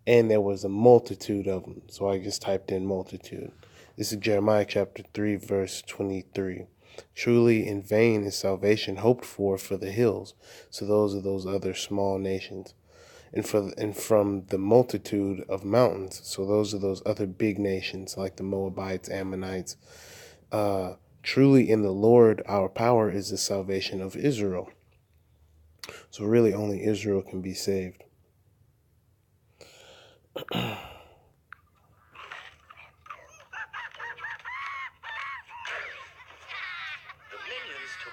and there was a multitude of them. So I just typed in multitude. This is Jeremiah chapter 3, verse 23. Truly in vain is salvation hoped for the hills. So those are those other small nations. And from the multitude of mountains. So those are those other big nations like the Moabites, Ammonites. Truly in the Lord our power is the salvation of Israel. So really only Israel can be saved. Took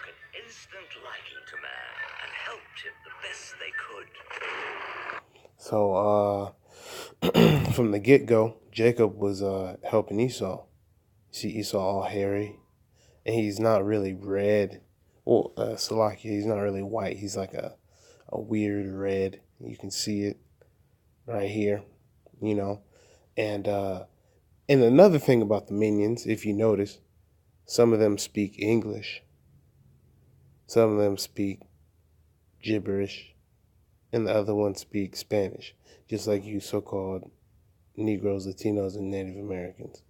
an instant liking to man and helped him the best they could. So from the get-go, Jacob was helping Esau. You see Esau all hairy, and he's not really red. Well, Salakia, he's not really white. He's like a weird red. You can see it right here, you know. And another thing about the minions, if you notice, some of them speak English. Some of them speak gibberish, and the other ones speak Spanish, just like you so-called Negroes, Latinos, and Native Americans.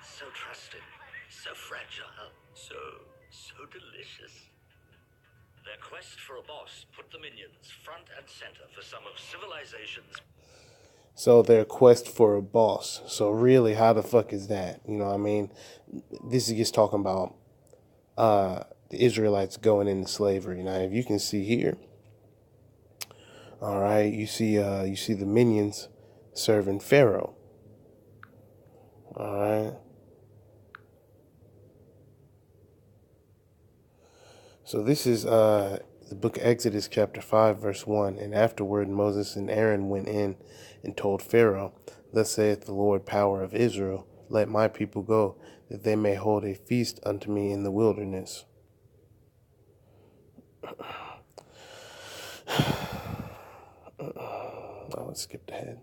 So trusting, so fragile, so delicious. Their quest for a boss put the minions front and center for some of civilization's. So their quest for a boss. So really, how the fuck is that? You know what I mean? This is just talking about the Israelites going into slavery. Now, if you can see here, all right, you see the minions serving Pharaoh. All right. So this is the book of Exodus chapter 5 verse 1. And afterward Moses and Aaron went in and told Pharaoh, Thus saith the Lord power of Israel, let my people go, that they may hold a feast unto me in the wilderness. Oh, it skipped ahead.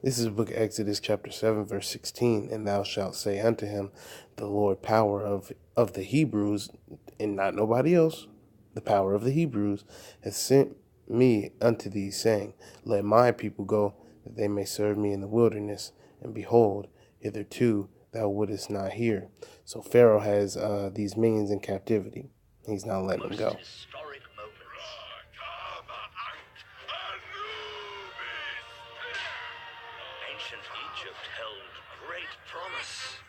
This is the book of Exodus chapter 7 verse 16. And thou shalt say unto him, the Lord power of the Hebrews, and not nobody else, the power of the Hebrews, has sent me unto thee, saying, Let my people go, that they may serve me in the wilderness. And behold, hitherto thou wouldest not hear. So Pharaoh has these minions in captivity. He's not letting them go. Historic moments. Ancient Egypt held great promise.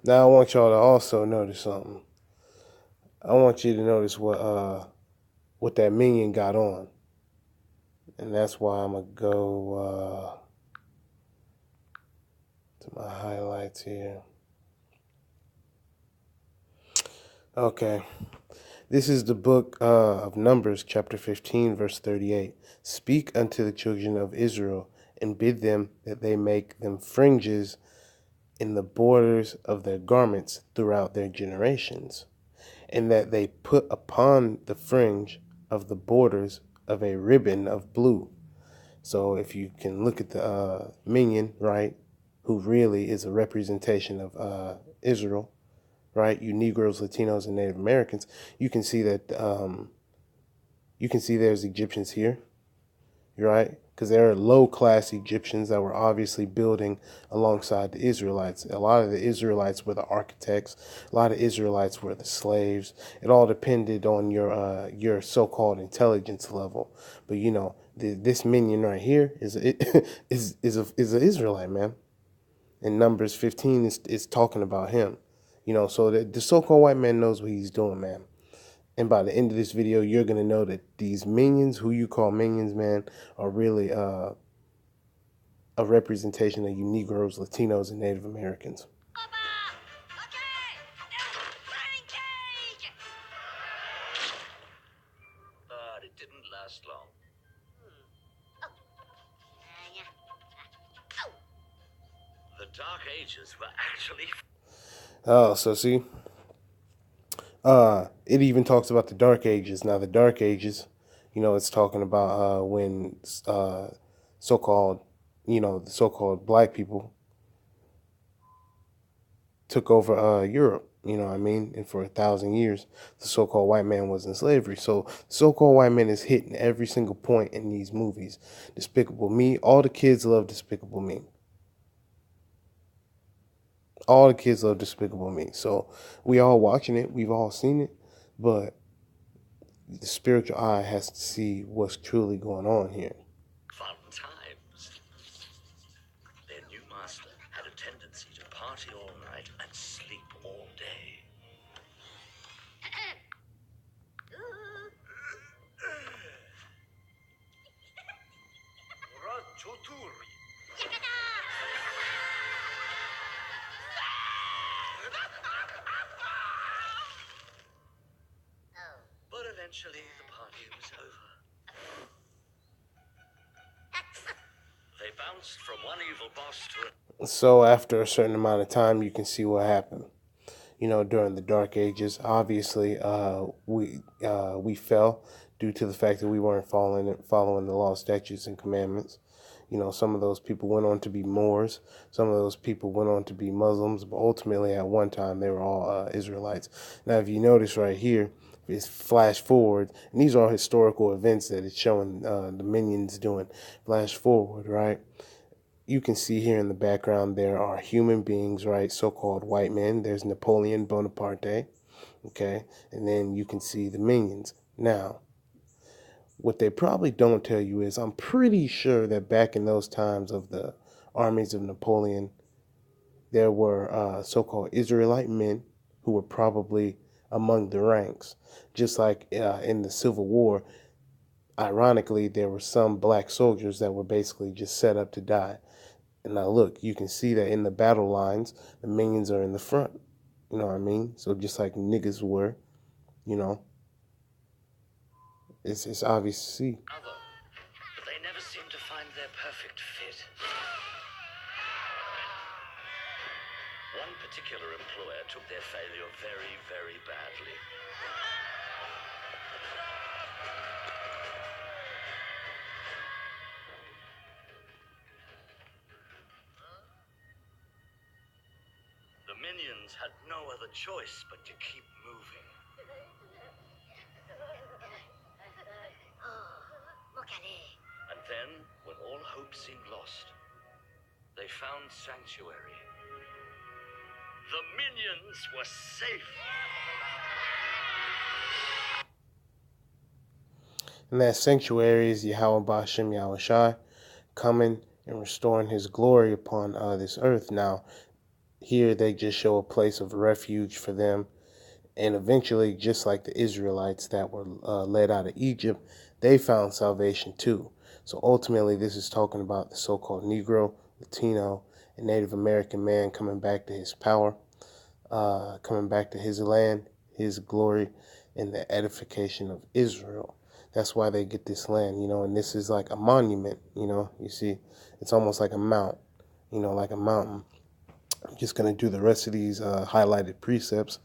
Now I want y'all to also notice something. I want you to notice what that minion got on. And that's why I'm going to go to my highlights here. Okay. This is the book of Numbers, chapter 15, verse 38. Speak unto the children of Israel, and bid them that they make them fringes in the borders of their garments throughout their generations, and that they put upon the fringe of the borders of a ribbon of blue. So if you can look at the minion, right, who really is a representation of Israel, right, you Negroes, Latinos, and Native Americans, you can see that there's Egyptians here, right? Because there are low-class Egyptians that were obviously building alongside the Israelites. A lot of the Israelites were the architects. A lot of Israelites were the slaves. It all depended on your so-called intelligence level. But you know, this minion right here is an Israelite, man. And Numbers 15 is talking about him. You know, so the so-called white man knows what he's doing, man. And by the end of this video, you're going to know that these minions, who you call minions, man, are really a representation of you Negroes, Latinos, and Native Americans. But it didn't last long. The Dark Ages were actually... Oh, so see, It even talks about the Dark Ages. Now, the Dark Ages, it's talking about when so-called, the so-called black people took over Europe. You know what I mean? And for 1,000 years, the so-called white man was in slavery. So, so-called white man is hitting every single point in these movies. Despicable Me. All the kids love Despicable Me. All the kids love Despicable Me. So, we all watching it. We've all seen it, but the spiritual eye has to see what's truly going on here. Fun times. Their new master had a tendency to party all night and sleep all day. But eventually the party was over. They bounced from one evil boss to a... So after a certain amount of time, you can see what happened. During the Dark Ages, obviously, we fell due to the fact that we weren't following the law, statutes, and commandments. Some of those people went on to be Moors. Some of those people went on to be Muslims, but ultimately, at one time, they were all Israelites. Now, if you notice right here, it's flash forward, and these are historical events that it's showing the minions doing. Flash forward, right? You can see here in the background there are human beings, right? So-called white men. There's Napoleon Bonaparte, okay? And then you can see the minions. Now, what they probably don't tell you is I'm pretty sure that back in those times of the armies of Napoleon, there were so-called Israelite men who were probably among the ranks. Just like in the Civil War, ironically, there were some black soldiers that were basically just set up to die. And now look, you can see that in the battle lines, the minions are in the front. You know what I mean? So just like niggas were, you know, it's obvious to see. But they never seem to find their perfect fit. One particular employer took their failure very, very badly. The minions had no other choice but to keep moving. And then, when all hope seemed lost, they found sanctuary. The minions were safe. And that sanctuary is Yahweh Ba'ashem Yahushai coming and restoring his glory upon this earth. Now, here they just show a place of refuge for them. And eventually, just like the Israelites that were led out of Egypt, they found salvation too. So ultimately, this is talking about the so-called Negro, Latino, and Native American man coming back to his power, coming back to his land, his glory, and the edification of Israel. That's why they get this land, and this is like a monument, you see, it's almost like a mount, like a mountain. I'm just going to do the rest of these highlighted precepts.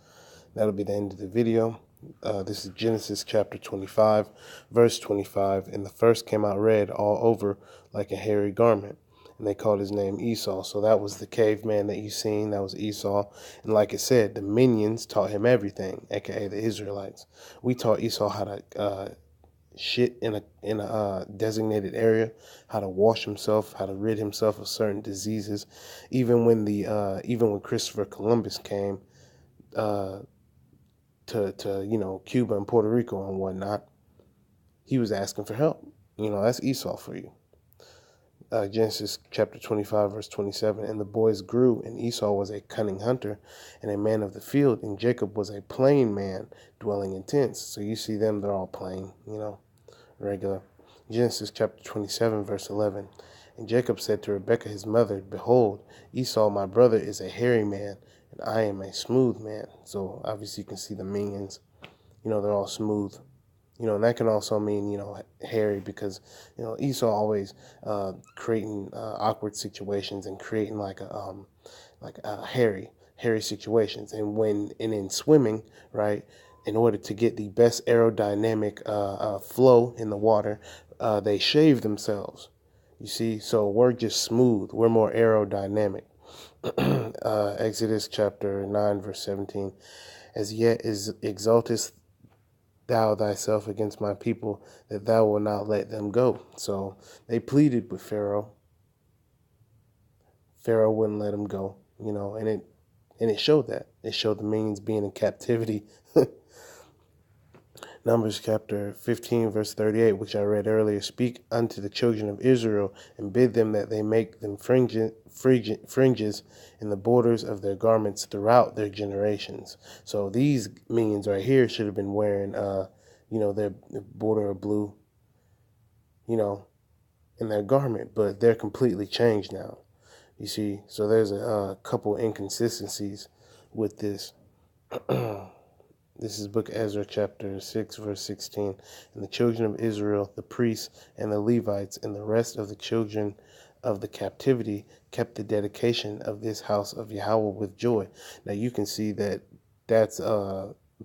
That'll be the end of the video. This is Genesis chapter 25, verse 25. And the first came out red all over like a hairy garment. And they called his name Esau. So that was the caveman that you seen. That was Esau. And like it said, the minions taught him everything, aka the Israelites. We taught Esau how to shit in a designated area, how to wash himself, how to rid himself of certain diseases. Even when Christopher Columbus came to Cuba and Puerto Rico and whatnot, he was asking for help. That's Esau for you. Genesis chapter 25, verse 27. And the boys grew, and Esau was a cunning hunter and a man of the field, and Jacob was a plain man dwelling in tents. So you see them, they're all plain, regular. Genesis chapter 27, verse 11. And Jacob said to Rebekah his mother, Behold, Esau my brother is a hairy man, and I am a smooth man. So obviously you can see the minions, they're all smooth. And that can also mean, hairy, because, Esau always creating awkward situations and creating like hairy situations. And in swimming, right, in order to get the best aerodynamic flow in the water, they shave themselves. You see, so we're just smooth. We're more aerodynamic. Exodus chapter 9, verse 17. As yet is exaltest thou thyself against my people, that thou wilt not let them go. So they pleaded with Pharaoh. Pharaoh wouldn't let them go, and it showed that. It showed the minions being in captivity. Numbers chapter 15, verse 38, which I read earlier, speak unto the children of Israel, and bid them that they make them fringes in the borders of their garments throughout their generations. So these minions right here should have been wearing, their border of blue, in their garment, but they're completely changed now. You see, so there's a couple inconsistencies with this. This is book of Ezra chapter 6 verse 16. And the children of Israel, the priests and the Levites and the rest of the children of the captivity kept the dedication of this house of Yahweh with joy. Now you can see that that's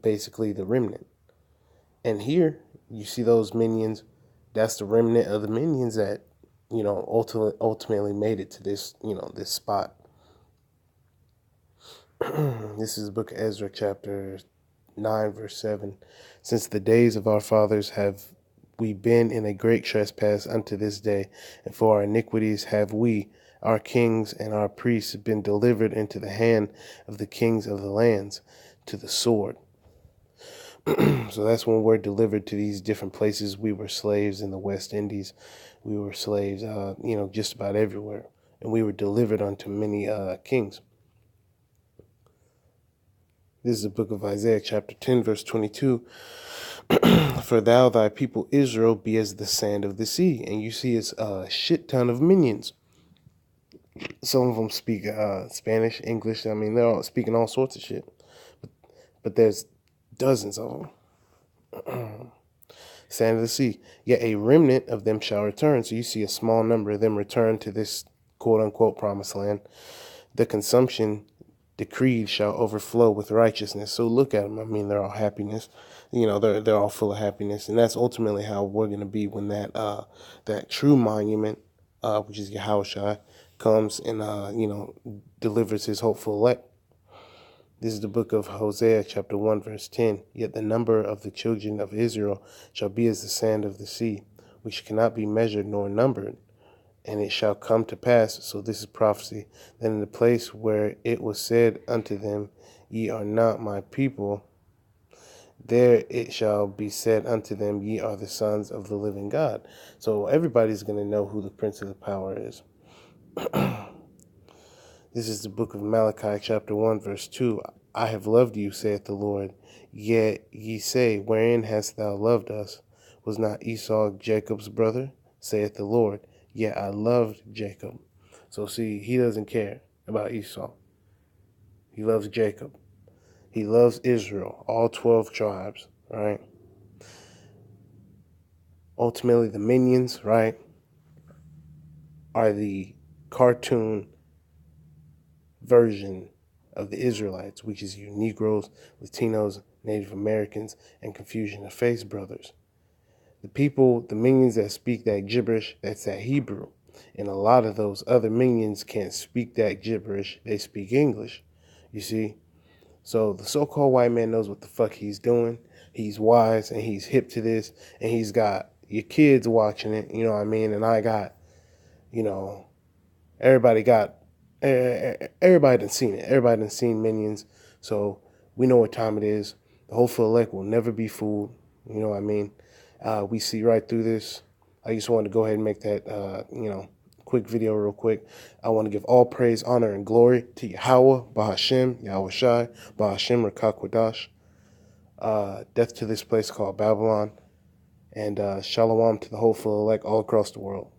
basically the remnant. And here you see those minions. That's the remnant of the minions that ultimately made it to this this spot. This is the book of Ezra chapter 9 verse 7. Since the days of our fathers have we been in a great trespass unto this day, and for our iniquities have we, our kings and our priests, been delivered into the hand of the kings of the lands, to the sword. So that's when we're delivered to these different places. We were slaves in the West Indies. We were slaves, just about everywhere. And we were delivered unto many kings. This is the book of Isaiah, chapter 10, verse 22. For thou, thy people Israel, be as the sand of the sea. And you see it's a shit ton of minions. Some of them speak Spanish, English. I mean, they're all speaking all sorts of shit. But there's dozens of them. Sand of the sea. Yet a remnant of them shall return. So you see a small number of them return to this quote-unquote promised land. The consumption decreed shall overflow with righteousness. So look at them. I mean, they're all happiness. They're all full of happiness, and that's ultimately how we're gonna be when that true monument, which is Yahushua, comes and delivers his hopeful elect. This is the book of Hosea, chapter 1, verse 10. Yet the number of the children of Israel shall be as the sand of the sea, which cannot be measured nor numbered. And it shall come to pass, so this is prophecy, that in the place where it was said unto them, Ye are not my people, there it shall be said unto them, Ye are the sons of the living God. So everybody's going to know who the Prince of the Power is. This is the book of Malachi, chapter 1, verse 2. I have loved you, saith the Lord. Yet ye say, Wherein hast thou loved us? Was not Esau Jacob's brother? Saith the Lord. Yet I loved Jacob. So see, he doesn't care about Esau. He loves Jacob. He loves Israel, all 12 tribes, right? Ultimately, the minions, right, are the cartoon version of the Israelites, which is you Negroes, Latinos, Native Americans, and Confusion of Face brothers. The people, the minions that speak that gibberish, that's that Hebrew. And a lot of those other minions can't speak that gibberish. They speak English, you see. So the so-called white man knows what the fuck he's doing. He's wise and he's hip to this. And he's got your kids watching it, you know what I mean? And I got, everybody done seen it. Everybody done seen Minions. So we know what time it is. The hopeful elect will never be fooled. You know what I mean? We see right through this. I just wanted to go ahead and make that, quick video real quick. I want to give all praise, honor, and glory to Yahweh, Bahashem, Yahweh Shai, Bahashem, Rakakwadash. Death to this place called Babylon. And shalom to the hopeful elect all across the world.